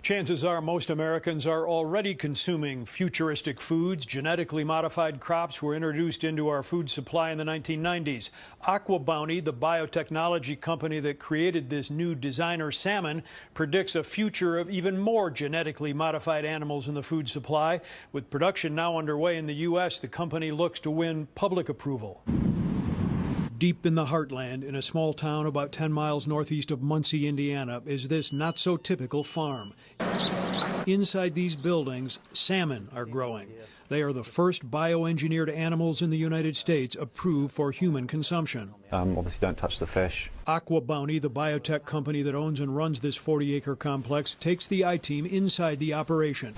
Chances are most Americans are already consuming futuristic foods. Genetically modified crops were introduced into our food supply in the 1990s. AquaBounty, the biotechnology company that created this new designer salmon, predicts a future of even more genetically modified animals in the food supply. With production now underway in the U.S., the company looks to win public approval. Deep in the heartland, in a small town about 10 miles northeast of Muncie, Indiana, is this not-so-typical farm. Inside these buildings, salmon are growing. They are the first bioengineered animals in the United States approved for human consumption. Obviously don't touch the fish. AquaBounty, the biotech company that owns and runs this 40-acre complex, takes the I-Team inside the operation.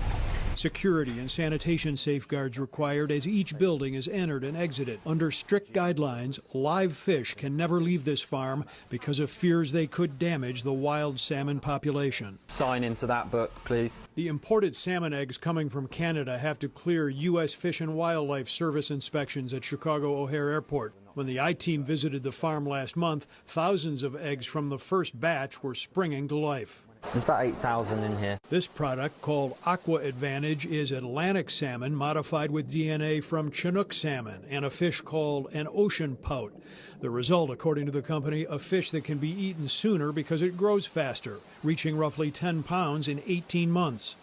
Security and sanitation safeguards required as each building is entered and exited. Under strict guidelines, live fish can never leave this farm because of fears they could damage the wild salmon population. Sign into that book, please. The imported salmon eggs coming from Canada have to clear U.S. Fish and Wildlife Service inspections at Chicago O'Hare Airport. When the I-Team visited the farm last month, thousands of eggs from the first batch were springing to life. There's about 8,000 in here. This product, called Aqua Advantage, is Atlantic salmon modified with DNA from Chinook salmon and a fish called an ocean pout. The result, according to the company, a fish that can be eaten sooner because it grows faster, reaching roughly 10 pounds in 18 months.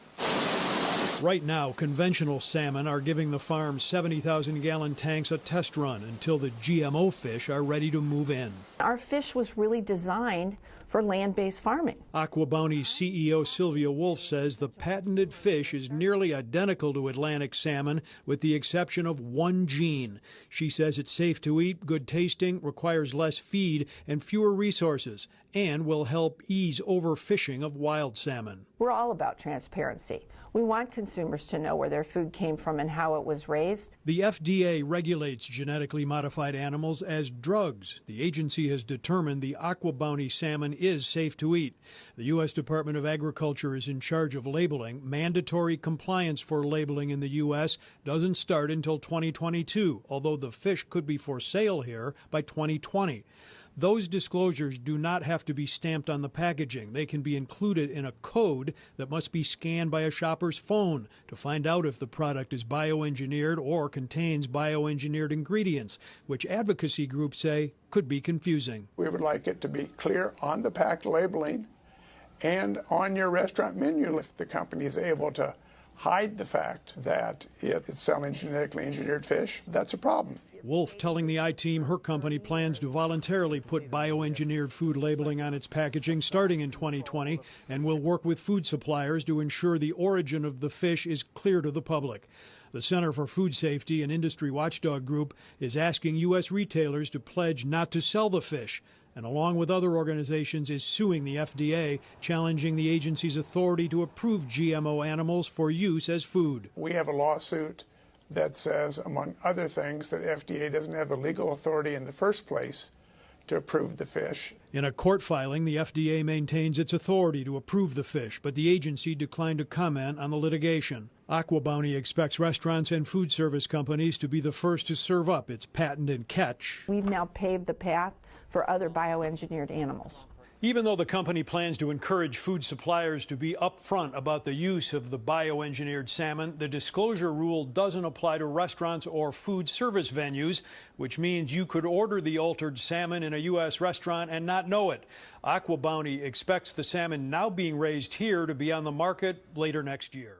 Right now, conventional salmon are giving the farm 70,000-gallon tanks a test run until the GMO fish are ready to move in. Our fish was really designed for land-based farming. AquaBounty's CEO Sylvia Wolf says the patented fish is nearly identical to Atlantic salmon with the exception of one gene. She says it's safe to eat, good tasting, requires less feed and fewer resources, and will help ease overfishing of wild salmon. We're all about transparency. We want consumers to know where their food came from and how it was raised. The FDA regulates genetically modified animals as drugs. The agency has determined the AquaBounty salmon is safe to eat. The U.S. Department of Agriculture is in charge of labeling. Mandatory compliance for labeling in the U.S. doesn't start until 2022, although the fish could be for sale here by 2020. Those disclosures do not have to be stamped on the packaging. They can be included in a code that must be scanned by a shopper's phone to find out if the product is bioengineered or contains bioengineered ingredients, which advocacy groups say could be confusing. We would like it to be clear on the pack labeling and on your restaurant menu. If the company is able to hide the fact that it is selling genetically engineered fish, that's a problem. Wolf telling the I-Team her company plans to voluntarily put bioengineered food labeling on its packaging starting in 2020 and will work with food suppliers to ensure the origin of the fish is clear to the public. The Center for Food Safety, an industry watchdog group, is asking U.S. retailers to pledge not to sell the fish, and along with other organizations is suing the FDA, challenging the agency's authority to approve GMO animals for use as food. We have a lawsuit that says, among other things, that FDA doesn't have the legal authority in the first place to approve the fish. In a court filing, the FDA maintains its authority to approve the fish, but the agency declined to comment on the litigation. AquaBounty expects restaurants and food service companies to be the first to serve up its patented catch. We've now paved the path for other bioengineered animals. Even though the company plans to encourage food suppliers to be upfront about the use of the bioengineered salmon, the disclosure rule doesn't apply to restaurants or food service venues, which means you could order the altered salmon in a U.S. restaurant and not know it. AquaBounty expects the salmon now being raised here to be on the market later next year.